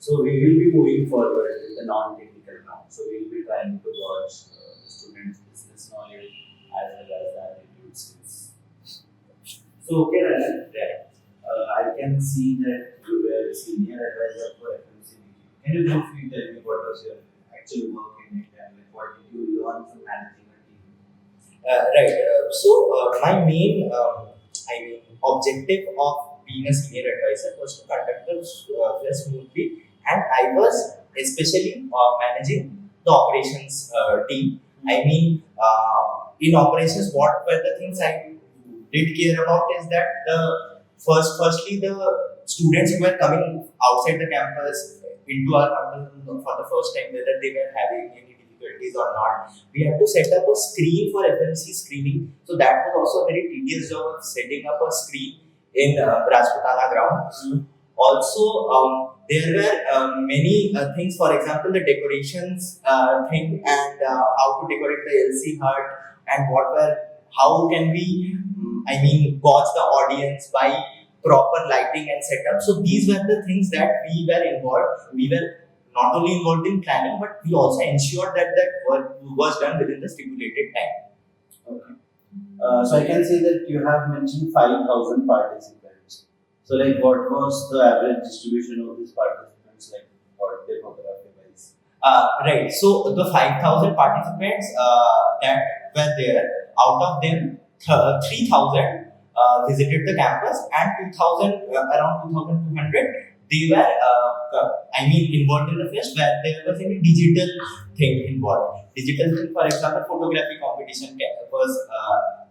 So we will be moving forward with the non-technical round. So we will be trying to gauge the students' business knowledge as well as the attitude skills. So okay, Rangan, I can see that you were a senior advisor for FMCB. Can you briefly tell me what was your actual work in it and like, what did you learn from managing a team? Right. My main, objective of being a senior advisor was to conduct the affairs smoothly, and I was especially managing the operations team. In operations, what were the things I did care about is that firstly, the students who were coming outside the campus into our campus for the first time, whether they were having any difficulties or not, we had to set up a screen for FMC screening. So that was also a very tedious job of setting up a screen in Rajputana ground. Also, there were many things, for example, the decorations thing and how to decorate the LC hut and how can we, gauge the audience by proper lighting and setup. So these were the things that we were involved. We were not only involved in planning, but we also ensured that that work was done within the stipulated time. Okay. So I can see that you have mentioned 5,000 participants. So like what was the average distribution of these participants like for demography wise? Right. So the 5,000 participants that were there, out of them, 3,000 visited the campus, and 2,000, around 2,200, they were, involved in the fest where there was any digital thing involved. Digital thing, for example, photography competition was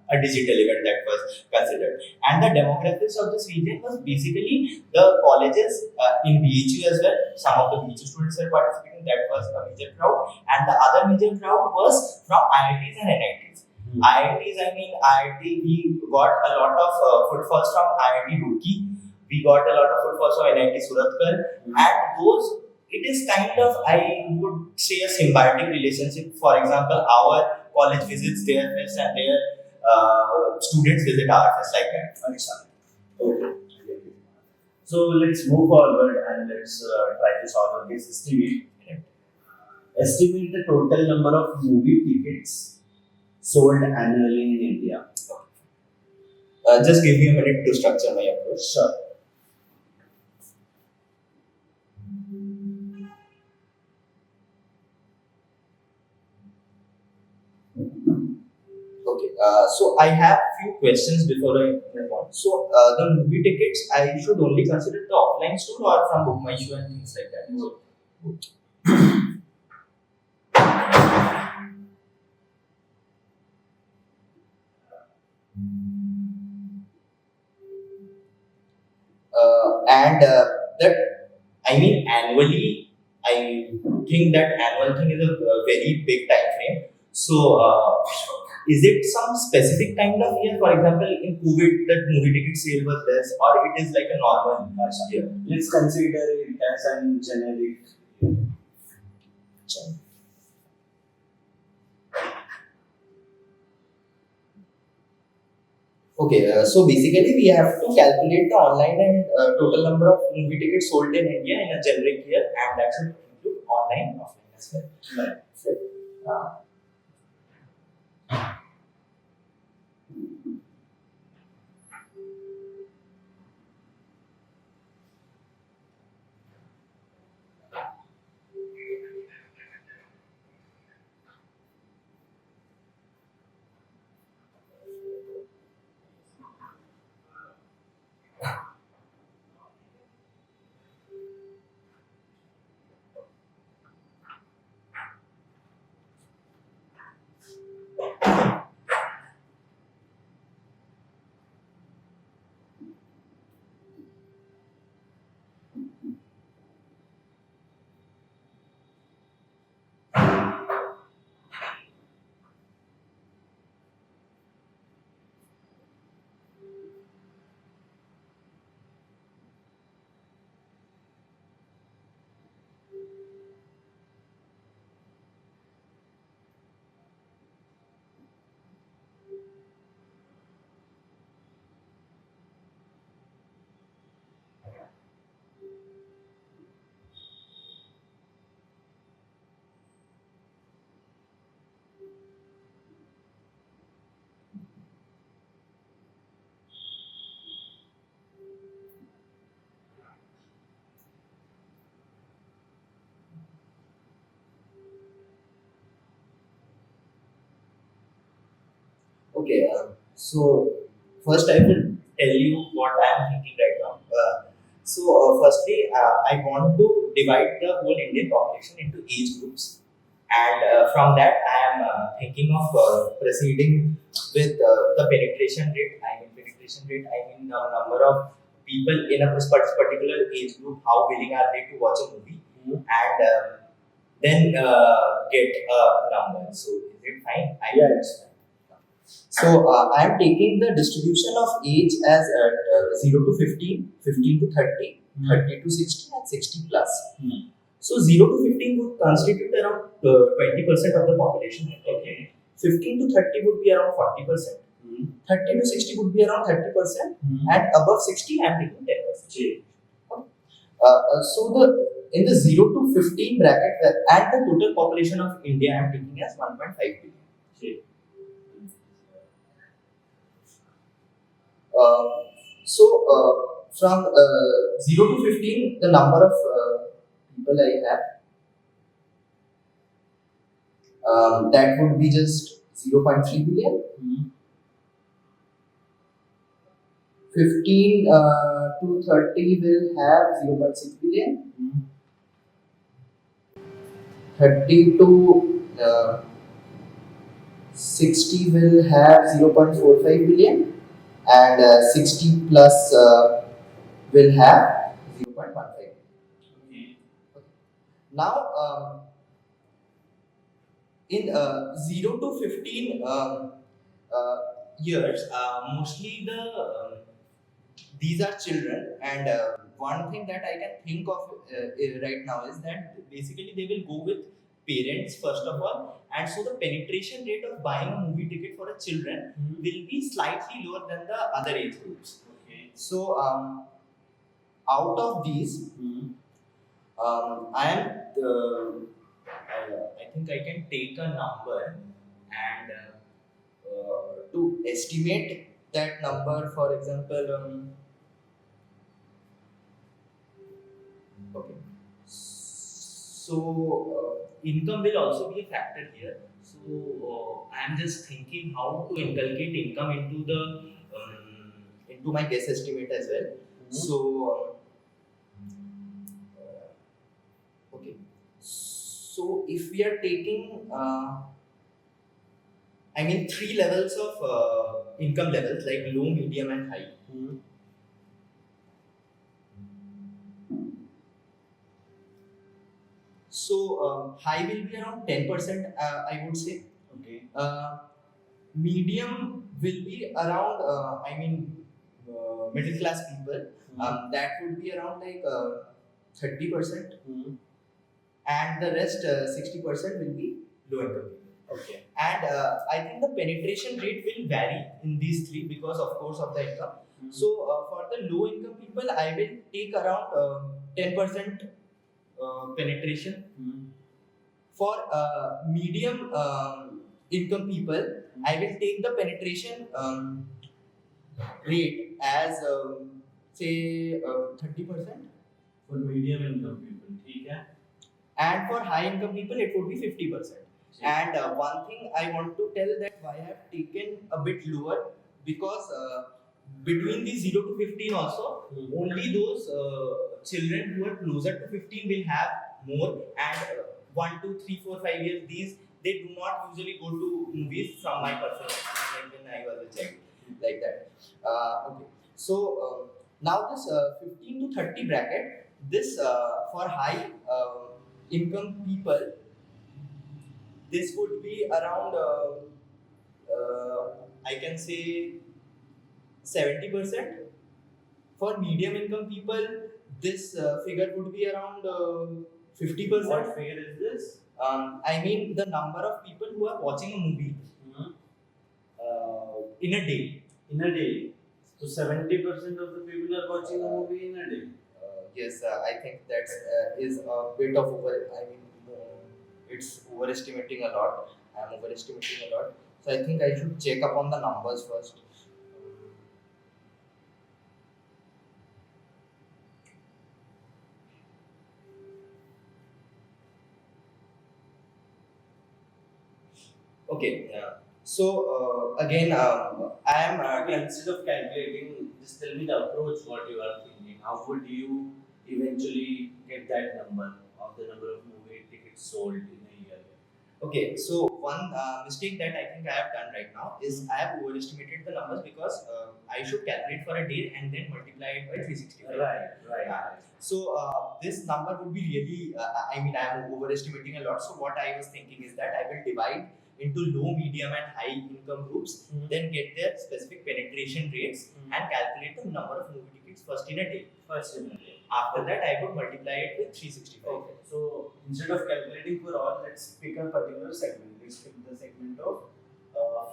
a digital event that was considered. And the demographics of this region was basically the colleges in BHU as well. Some of the BHU students were participating, that was a major crowd. And the other major crowd was from IITs and NITs. IIT, we got a lot of footfalls from IIT Roorkee. We got a lot of footfalls from NIT Surathkal. And those, it is kind of, I would say, a symbiotic relationship. For example, our college visits their fest and their students visit our fest, like that. Excellent. Okay. So let's move forward and let's try to solve this estimate. Estimate the total number of movie tickets sold annually in India. Just give me a minute to structure my approach. Sure. Okay, so I have few questions before I move on. So the movie tickets, I should only consider the offline store or from Book My Show and things like that. So, and that annually, I think that annual thing is a very big time frame. So is it some specific kind of year? For example, in COVID, that movie ticket sale was less, or it is like a normal year? Let's consider it as an generic year. Okay, so basically we have to calculate the online and total number of movie tickets sold in India in a generic year, and that should include online and offline as well. Right. Uh, Okay, so first I will tell you what I am thinking right now. Firstly, I want to divide the whole Indian population into age groups, and from that, I am thinking of proceeding with the penetration rate. I mean, penetration rate. I mean, the number of people in a particular age group. How willing are they to watch a movie, and then get a number. So, is it fine? Yeah, it's fine. So I am taking the distribution of age as 0 to 15, 15 to 30, 30 to 60, and 60 plus. So 0 to 15 would constitute around 20% of the population. Okay. 15 to 30 would be around 40%. 30 to 60 would be around 30%. And above 60, I am taking 10%. So in the 0 to 15 bracket, and the total population of India, I am taking as 1.5 billion. From 0 to 15, the number of people I have, that would be just 0.3 billion. 15 to 30 will have 0.6 billion. 30 to 60 will have 0.45 billion. And 60 plus will have 0.15. Okay. Now, in 0 to 15 years, mostly these are children, and one thing that I can think of right now is that basically they will go with parents first of all, and so the penetration rate of buying a movie ticket for a children will be slightly lower than the other age groups. Okay. So out of these, I think I can take a number and to estimate that number. For example, okay. So income will also be a factor here. So I am just thinking how to inculcate income into my guess estimate as well. So okay. So if we are taking, I mean, three levels of income levels like low, medium, and high. So high will be around 10%, I would say. Okay. Medium will be around, middle class people. That would be around like 30%. And the rest 60% will be low income people. Okay. And I think the penetration rate will vary in these three because, of course, of the income. So for the low income people, I will take around 10% penetration. For medium income people, I will take the penetration rate as say 30%. For medium income people, okay. And for high income people, it would be 50%. And one thing I want to tell that why I have taken a bit lower, because between the 0 to 15 also, only those children who are closer to 15 will have more, and 1, 2, 3, 4, 5 years, these they do not usually go to movies from my personal experience, like when I was a child, like that. Okay. So now this 15 to 30 bracket, this for high income people, this would be around I can say 70%. For medium income people, this figure would be around 50%. What figure is this? I mean the number of people who are watching a movie in a day. In a day. So 70% of the people are watching a movie in a day. Yes, I think that is a bit of it's overestimating a lot. I am overestimating a lot. So I think I should check up on the numbers first. Okay. So again, I am Okay, instead of calculating, just tell me the approach what you are thinking. How would you eventually get that number of the number of movie tickets sold in a year? okay. So one mistake that I think I have done right now is I have overestimated the numbers because I should calculate for a day and then multiply it by 365. Right. So this number would be really, I mean, I am overestimating a lot. So what I was thinking is that I will divide into low, medium, and high income groups, then get their specific penetration rates and calculate the number of movie tickets first in a day. After that, I would multiply it with 365. Okay. So instead of calculating for all, let's pick a particular segment. Let's pick the segment of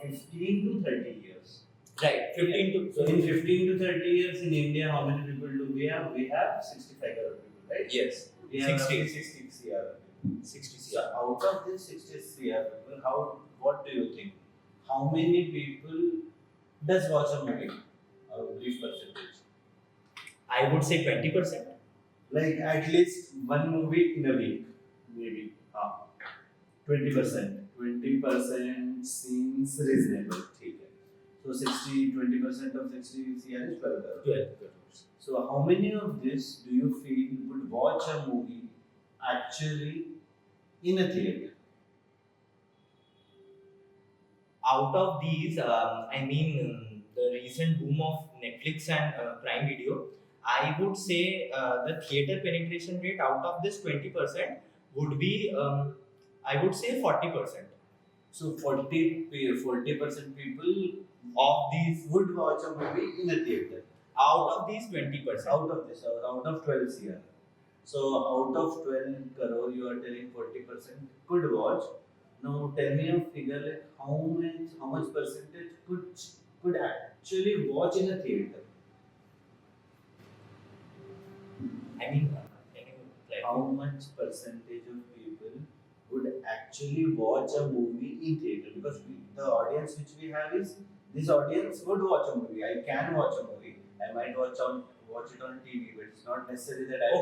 15 to 30 years. Right, 15 to. So in 15 to 30 years in India, how many people do we have? We have 65 crore people, right? Yes. We have 60. 60 crore people. 60 So out of this 60 crore people, what do you think? How many people does watch a movie? A brief percentage. I would say 20%. Like at least one movie in a week, maybe. 20%. 20% seems reasonable. ठीक है. So 20% of 60 CR is 12 crore. 12 crores. So how many of this do you feel would watch a movie actually in a theater? Out of these, I mean, the recent boom of Netflix and Prime Video, I would say the theater penetration rate out of this 20% would be, I would say 40%. So 40% people Of these, would watch a movie in a theater. out of these 20%. Out of this, out of 12 CR. So out of 12 crore, you are telling 40% could watch. Now tell me a figure like how much percentage could actually watch in a theater? I mean, can you How much percentage of people would actually watch a movie in theater? Because the audience which we have is this audience would watch a movie. I can watch a movie. I might watch it on TV, but it's not necessary that I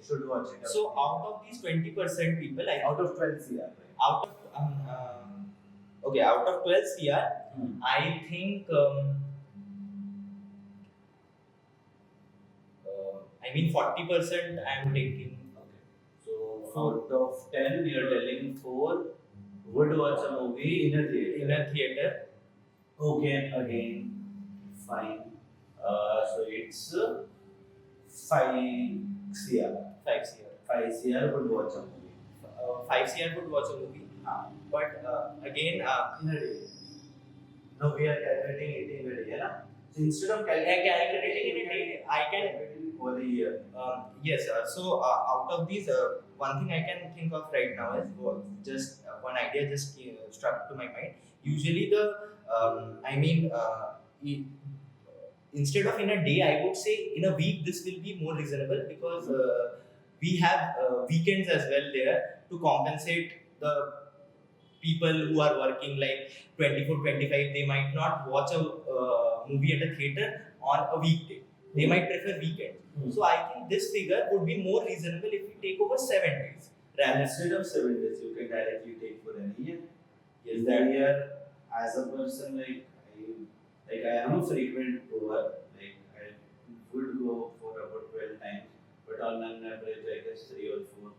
should watch it. So out of these 20% people, Out of 12 CR, right? out of out of 12 CR, I think I mean 40% I am taking. Okay. So out of 10, you're telling 4 would watch a movie in a theater. In a theater. Okay, again, fine. So it's 5 CR. 5 CR. 5 CR would watch a movie. 5 CR would watch a movie. But again, In a day. No, we are calculating it in a day, na? So instead of calculating in a day, I can calculate for the year. yes. So out of these, one thing I can think of right now is just one idea just struck to my mind. Usually the instead of in a day, I would say in a week this will be more reasonable because we have weekends as well there to compensate the people who are working like 24-25. They might not watch a movie at a theater on a weekday. They might prefer weekend. So I think this figure would be more reasonable if we take over 7 days. And instead of 7 days, you can directly take for an year. Yes, that year, as a person, I am a frequent goer. Like I would go for about 12 times, but on an average, I guess 3 or 4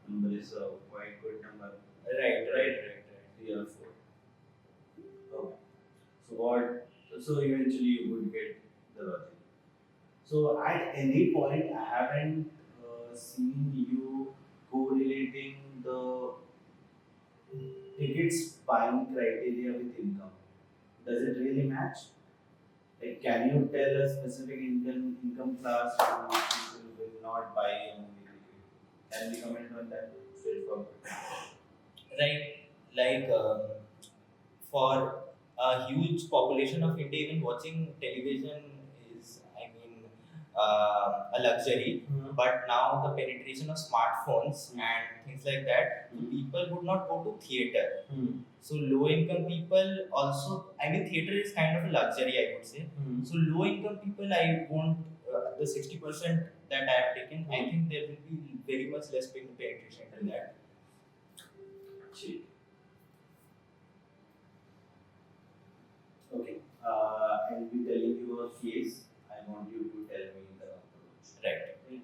number is a quite good number. Right. 3 or 4. Okay. So eventually you would get the logic. So at any point, I haven't seen you correlating the tickets buying criteria with income. Does it really match? Like, can you tell a specific income class who people will not buy a movie ticket? Can we comment on that? Straightforward. Right. Like for a huge population of India, even watching television is, I mean, a luxury. But now the penetration of smartphones and things like that, people would not go to theater. So low income people also, I mean, theater is kind of a luxury, I would say. So low income people, I won't the 60% that I have taken. I think there will be very much less penetration than that. Cheap. case, I want you to tell me the approach. Right.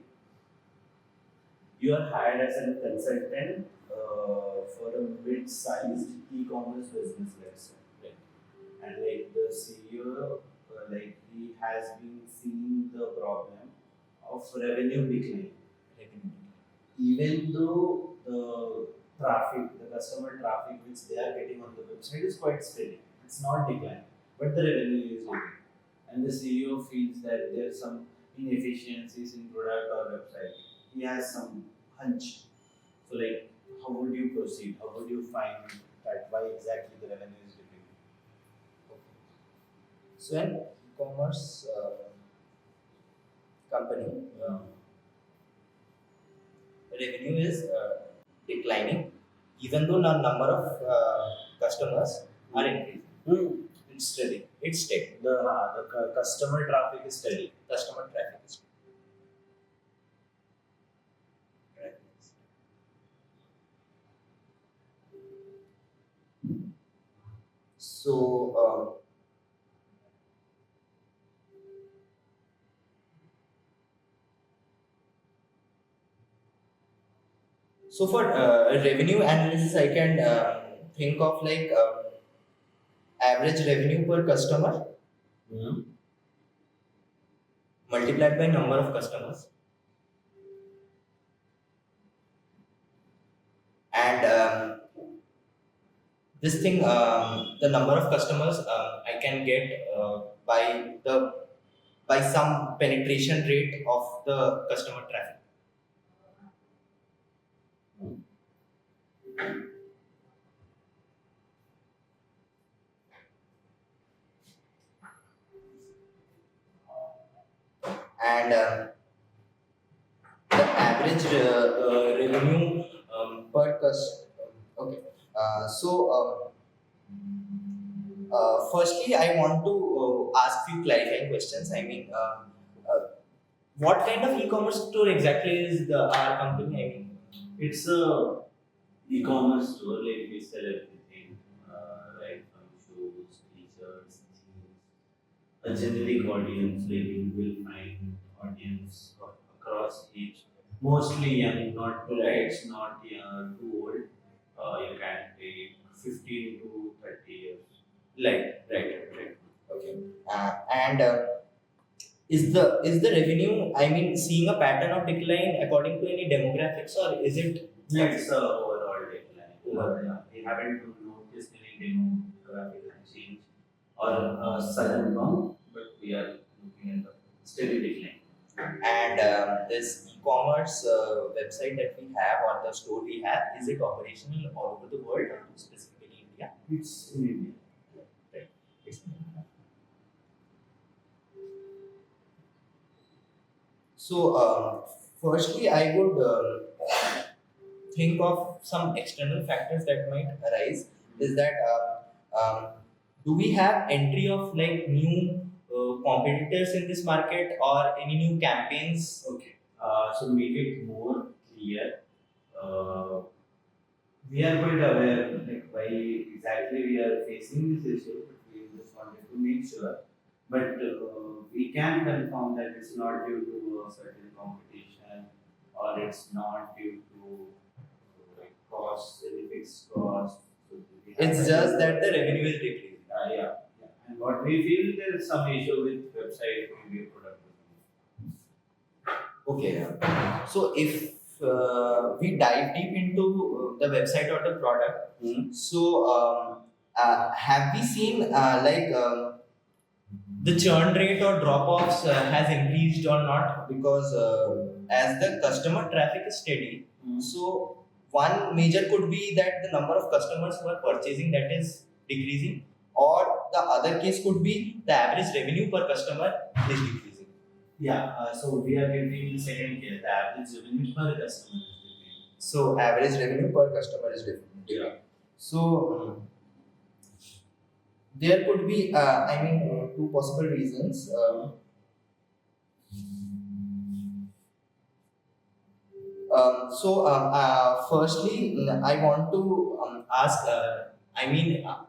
You are hired as a consultant for a mid-sized e-commerce business, let's say. Right. And like the CEO, like he has been seeing the problem of revenue decline. Revenue. Even though the traffic, the customer traffic which they are getting on the website is quite steady. It's not declining, but the revenue is declining. And the CEO feels that there are some inefficiencies in product or website. He has some hunch. So like, how would you proceed? How would you find that why exactly the revenue is declining? So an e-commerce company revenue is declining, even though the number of customers are increasing. It's steady. It's steady. The customer traffic is steady. Customer traffic is steady. So so for revenue analysis, I can think of like average revenue per customer multiplied by number of customers, and this thing, the number of customers I can get by some penetration rate of the customer traffic. And the average revenue per customer. Okay. Firstly, I want to ask few clarifying questions. I mean, what kind of e-commerce store exactly is our company? I mean, It's a e-commerce store, like we sell everything, right from shoes, t-shirts, jeans. A generic audience, like you will find audience across age, mostly young, not too Right. age, not young, too old. You can take 15 to 30 years. right. Okay. And is the revenue? I mean, seeing a pattern of decline according to any demographics, or is it? It's overall decline. Overall. Yeah, we haven't noticed any demographic change or a sudden bump, but we are looking at the steady decline. And this e-commerce website that we have, or the store we have, is it operational all over the world, or specifically India? It's in India. Right. It's So, firstly, I would think of some external factors that might arise. Is that do we have entry of like new competitors in this market, or any new campaigns? Okay. So to make it more clear, we are quite aware like why exactly we are facing this issue, but we just wanted to make sure. But we can confirm that it's not due to a certain competition, or it's not due to like cost, any fixed cost. So we have It's just that the revenue is decreasing. yeah. And what we feel there is some issue with website, maybe product. Okay. So if we dive deep into the website or the product, so have we seen the churn rate or drop offs has increased or not? Because as the customer traffic is steady, so one major could be that the number of customers who are purchasing, that is decreasing, or the other case could be the average revenue per customer is decreasing. Yeah, so we are getting the second case, the average revenue per customer is decreasing. So average revenue per customer is different. Yeah. So there could be, two possible reasons. Firstly, I want to ask.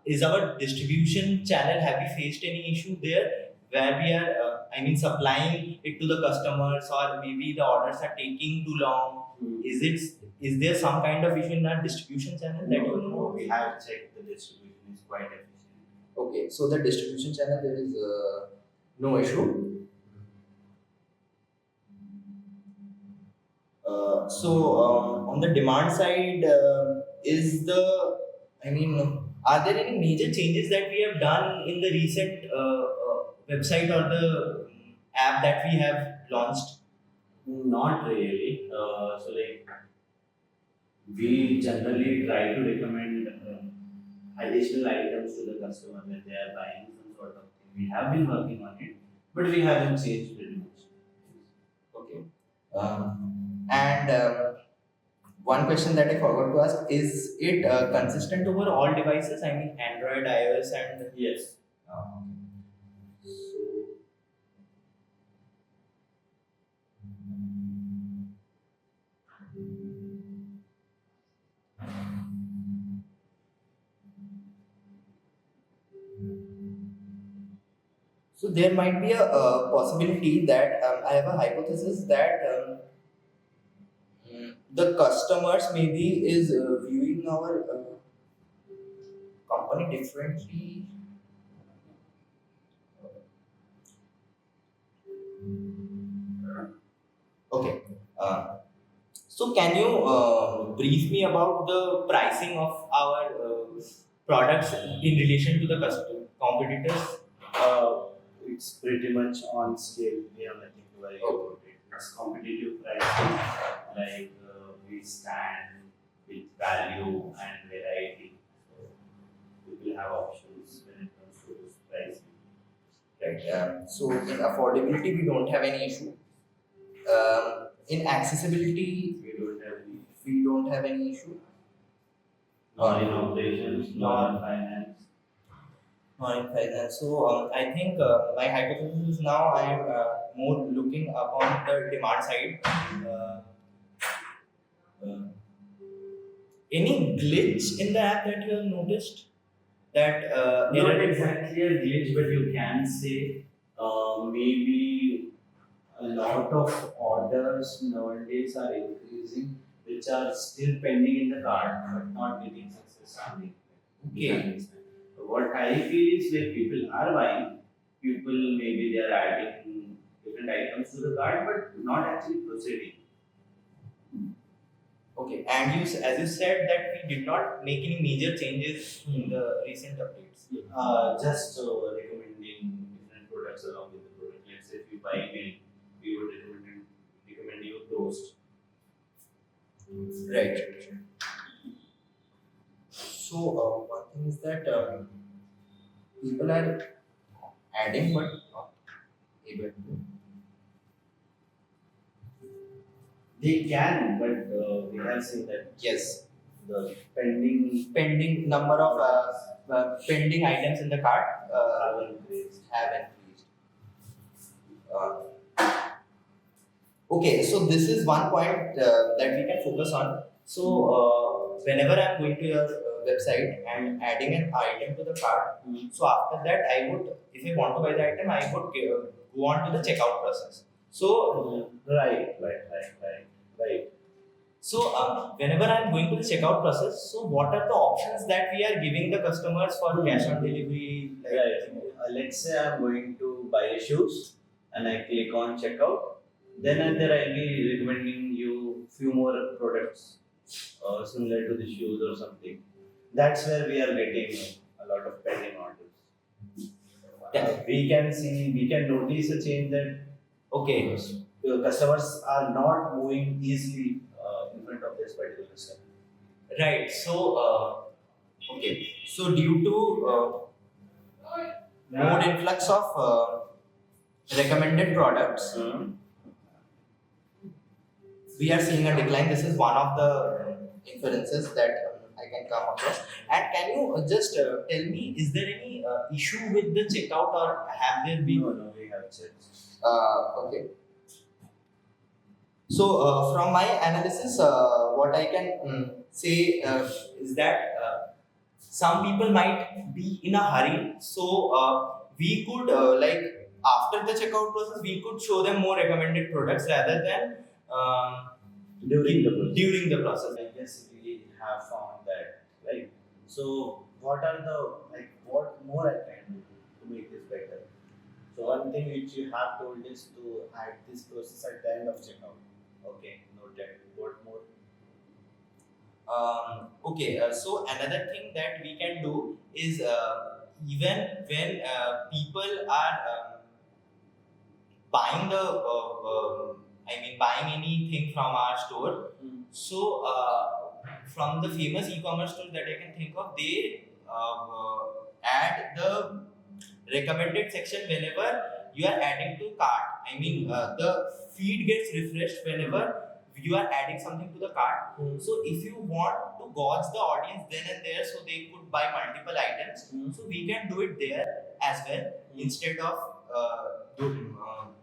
Is our distribution channel, have we faced any issue there where we are I mean, supplying it to the customers, or maybe the orders are taking too long? Is there some kind of issue in our distribution channel that you know? We have checked the distribution is quite efficient. Okay, so the distribution channel there is no issue. On the demand side, are there any major changes that we have done in the recent website or the app that we have launched? Not really. We generally try to recommend additional items to the customer when they are buying some sort of thing. We have been working on it, but we haven't changed pretty much. Okay. And one question that I forgot to ask, is it consistent over all devices? I mean, Android, iOS, and Yes. So there might be a possibility that I have a hypothesis that the customers maybe is viewing our company differently. Okay. So can you brief me about the pricing of our products in relation to the competitors? It's pretty much on scale. We have nothing to worry about it. It's competitive pricing. We stand with value and variety. So we will have options when it comes to this pricing. Right. So in affordability, we don't have any issue. In accessibility, We don't have any we don't have any issue. nor in operations, nor in finance. Nor in finance. So I think my hypothesis is now I am more looking upon the demand side. Uh, any glitch in the app that you have noticed? That Not exactly a glitch, but you can say maybe a lot of orders nowadays are increasing, which are still pending in the cart but not getting success. Okay. So what I feel is like people are buying, people maybe they are adding different items to the cart but not actually proceeding. Okay, and as you said that we did not make any major changes in the recent updates. Just recommending different products along with the product. Let's say if you buy milk, we would recommend you toast. Right. So one thing is that people are adding but not able to. They can, but we have seen that Yes, the pending number of pending items in the cart have increased. have increased. Okay, so this is one point that we can focus on. So whenever I'm going to your website and adding an item to the cart, so after that I would, if I want to buy the item, I would go on to the checkout process. So Right. so whenever I'm going to the checkout process, so what are the options that we are giving the customers for cash on delivery? Right. Let's say I'm going to buy shoes and I click on checkout. Then and there I'll be recommending you few more products similar to the shoes or something. That's where we are getting a lot of pending orders. We can notice a change that Okay, customers are not moving easily in front of this particular step. right. So okay, so due to more influx of recommended products, we are seeing a decline. This is one of the inferences that I can come across. And can you just tell me, is there any issue with the checkout, or have there been? No, we have checked. Okay. So from my analysis, what I can say is that some people might be in a hurry. So we could after the checkout process, we could show them more recommended products rather than during the process. I guess we have found that, right? So, what are the like what more I can do to make this better? So, one thing which you have told is to add this process at the end of checkout. Okay, noted. What more? Okay, so another thing that we can do is even when people are buying buying anything from our store. So from the famous e-commerce store that I can think of, they add the recommended section whenever you are adding to cart. The feed gets refreshed whenever you are adding something to the cart. So if you want to gauge the audience then and there, so they could buy multiple items, so we can do it there as well instead of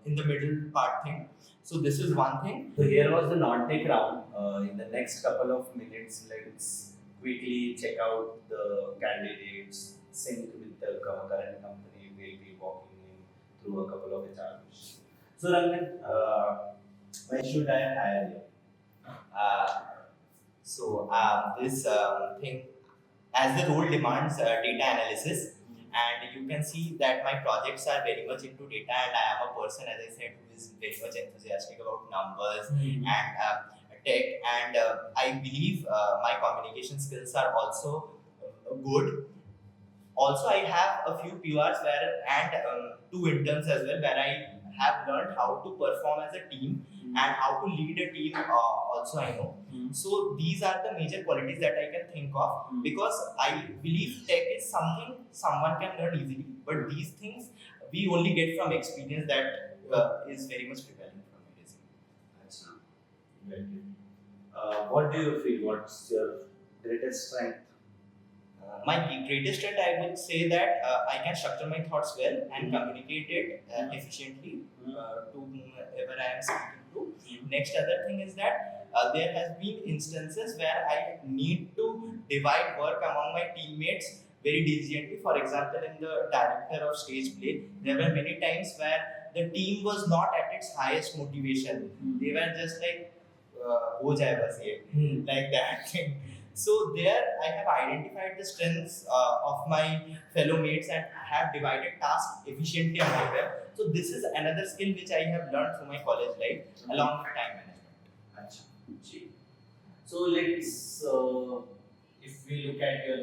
in the middle part thing. So this is one thing. So here was the non-tech round. In the next couple of minutes, let's quickly check out the candidates, sync with the current company. We'll be walking in through a couple of HR questions. So Rangan, why should I hire you? This thing, as the role demands data analysis, and you can see that my projects are very much into data, and I am a person, as I said, who is very much enthusiastic about numbers and tech, and I believe my communication skills are also good. Also, I have a few PRs and two interns as well, where I have learned how to perform as a team and how to lead a team. Also, I know. So these are the major qualities that I can think of, because I believe tech is something someone can learn easily, but these things we only get from experience that is very much prevalent from my resume. That's not very. What do you feel? What's your greatest strength? My greatest strength, I would say that I can structure my thoughts well and communicate it efficiently to whoever I am speaking to. Next, other thing is that there has been instances where I need to divide work among my teammates very diligently. For example, in the director of stage play, there were many times where the team was not at its highest motivation. They were just like, "हो जाए बस ये," like that. So there I have identified the strengths of my fellow mates and have divided tasks efficiently among them. So this is another skill which I have learned through my college life along with time management. Achha. Ji. So let's, if we look at your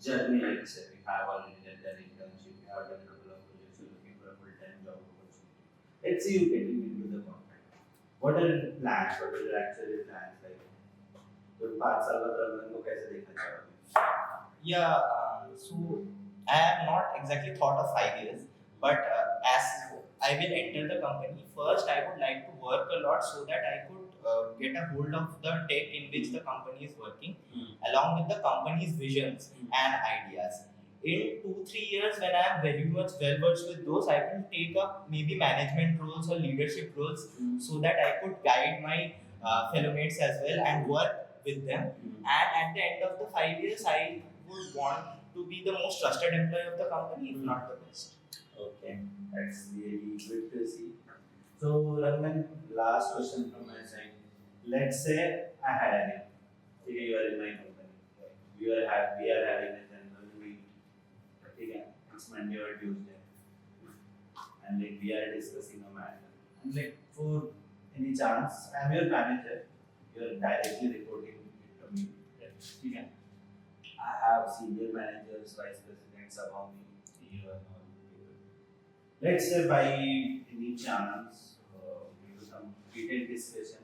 journey, let's say we have already done an internship, we have done a couple of projects, you're looking for a full-time job opportunity. Let's say you getting into the contract. What are your plans? What are your actual plans like? तो 5 साल बाद रंगन को कैसे देखना चाहोगे? So I have not exactly thought of 5 years, but as I will enter the company, first I would like to work a lot so that I could get a hold of the tech in which the company is working, along with the company's visions and ideas. In 2-3 years, when I am very much well versed with those, I will take up maybe management roles or leadership roles so that I could guide my fellow mates as well and work with them. And at the end of the 5 years, I would want to be the most trusted employee of the company, if not the best. Okay, that's really good to see. So, Rangan, last question from my side. Let's say I hire you. Okay, you are in my company. We are having a general meet. Okay, it's Monday or Tuesday, and like we are discussing a matter. And like for any chance, I am your manager. You are directly reporting it to me. Okay. I have senior managers, vice presidents above me, CEO and all people. Let's say by any chance, we do some detailed discussion,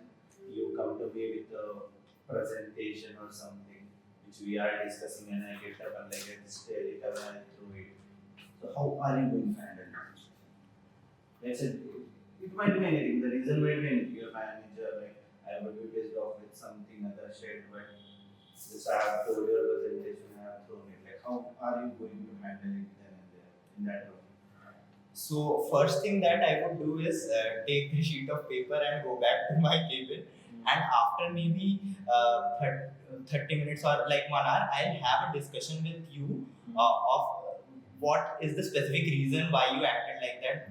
you come to me with a presentation or something which we are discussing, and I get up and like I stare it up and I throw it. So how are you going to handle it? Let's say it might be anything. The reason might be anything. Your manager, like, I would be pissed off with something other shit, but just I have told your presentation, I have thrown it. Like, how are you going to handle it then and there in that role? So first thing that I would do is take the sheet of paper and go back to my cabin. And after maybe 30 minutes or like 1 hour, I'll have a discussion with you of what is the specific reason why you acted like that.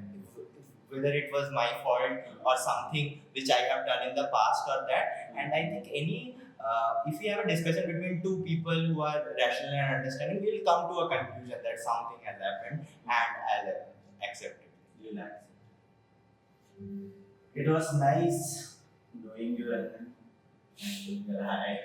whether it was my fault or something which I have done in the past or that. And I think if we have a discussion between two people who are rational and understanding, we'll come to a conclusion that something has happened and I'll accept it. You'll accept. It was nice knowing you, Rangan. And hi.